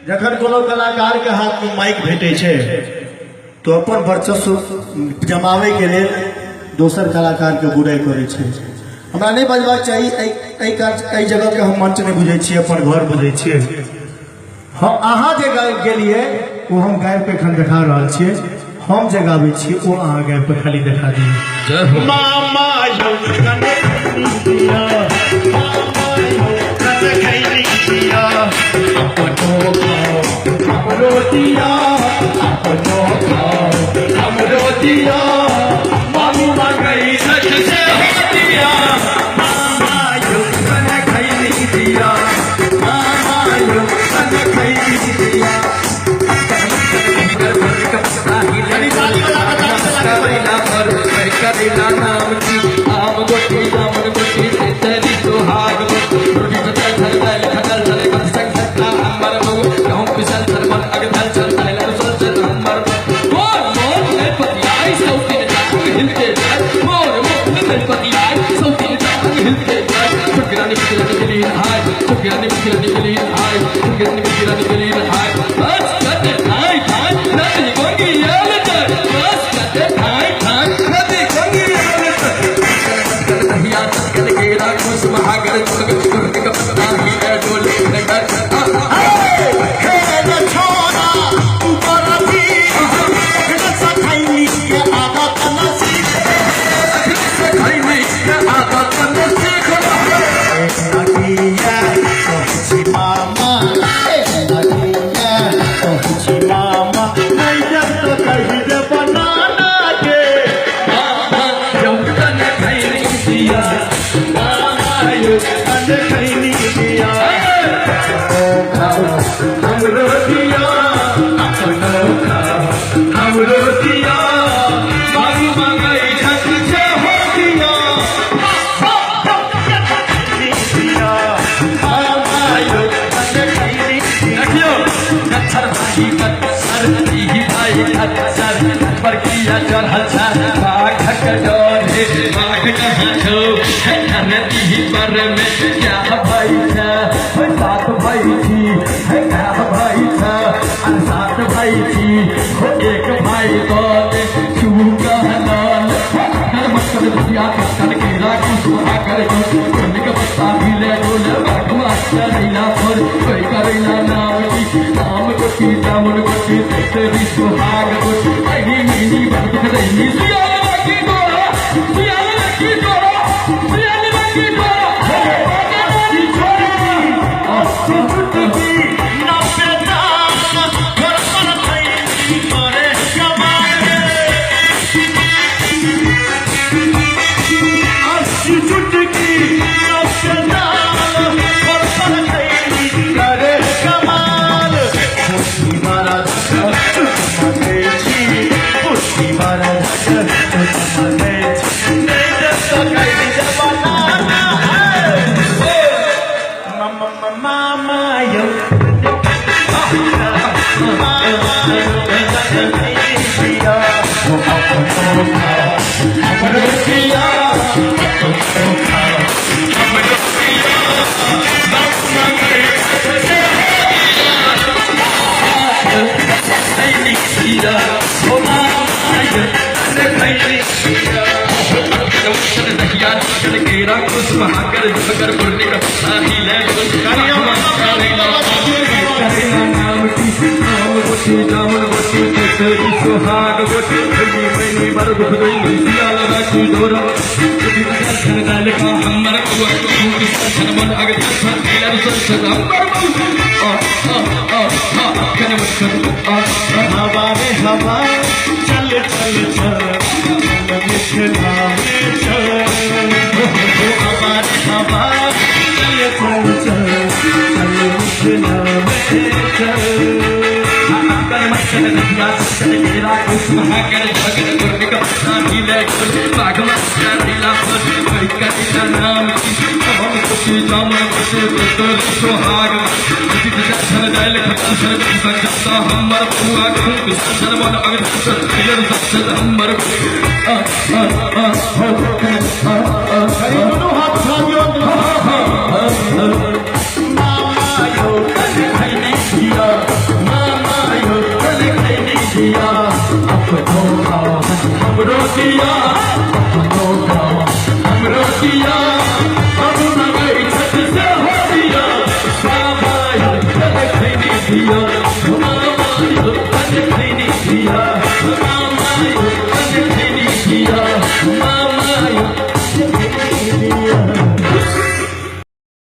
जखन कोनो कलाकार के हाथ में माइक भेटे छे तो अपन वर्चस्व जमावे के लेल दोसर कलाकार के बुराई करे छे। हमरा नहीं बजबाक चाहिए। एई जगह के हम मंच नहीं बुझे छिए, अपन घर बुझे छिए। हम अहाँ जे गेलिए वो हम गायब पे खन देखा रहल छिए, हम जे गावे छिए वो अहाँ गायब पे खाली देखा दिए। मामा यो कने दिया, मामा यो कने खैनी दिया, अपनो खाओ हमरो दिया, अपनो खाओ हमरो दिया, मामी मांगई सच से हो दिया। मामा यो कने खैनी दिया, मामा यो कने खैनी दिया। करेला नाम की आम गोटी दामन गोटी तेरी सुहाग गोटी रोटी बदल धर दल खदल धर कर संग सकता हमर मगो कहूं पिसल धर मन अगदल चलता है लरसल से हमर मोर मोर ने पतियाई सौती ने जाग हिलते जाए मोर मोर ने पतियाई सौती ने जाग हिलते जाए छुटगिरानी पिछलानी गली हाय छुटगिरानी पिछलानी गली हाय छुटगिरानी पिछलानी गली हाय बस करते हाय हाय नदी गोंगी याल जाए बस करते हाय हाय नदी महागर का पता ही है डोले नगर खेल छोड़ा ऊपर भी सखाई के आदत न सीख सखाई के आदत न सीख नदिया सोची मामा नदिया सोची मामा नहीं जब तो कही दे बनाना के मामा जब तक नहीं दिया खैनी दिया हमरो दिया अपनो खाओ हमरो दिया मारू मंगई झट से हो दिया दिया आयो खैनी रखियो नच्छर भाई सर ही भाई सर पर किया चढ़ल सर भाग ढक डोरे भाग कहां छो नदी पर में क्या भाई था साथ भाई थी है क्या भाई था साथ भाई थी हो एक भाई बोले तू कहलाल कर मत दिया कर के राखी सुहा कर कोने का पत्ता भी ले बोले भगवा चलेला पर कोई करेला नाम की दामन को तेरी सुहाग को आई मिनी बंद रही सियाल की डोरा सियाल की डोरा महागर झगर बुरने का साही ले नाम की दामन गोटी तेरी सुहाग गोटी मैंने मर दुख गई सियाल राखी डोरा धन गाल का हमर को धन मन अगर धन लर सल हमर कन मत हवा में हवा चल चल चल मिठला में चल हवा हवा चल चल चल चल मिठला में चल कर दिया कर तेरा कुछ महाकर भगत गुरु का शादी ले भागवत का दिला कोई का नाम की हम कुछ जामन कुछ तो सुहाग जित जन जायल खता सर संजता हमर पूरा खूब सर मन अगर सर क्लियर सर हमर दोनों हाथ साथियों मामा यो कल खैनी दिया मामा यो कल खैनी दिया अब तो हमरो दिया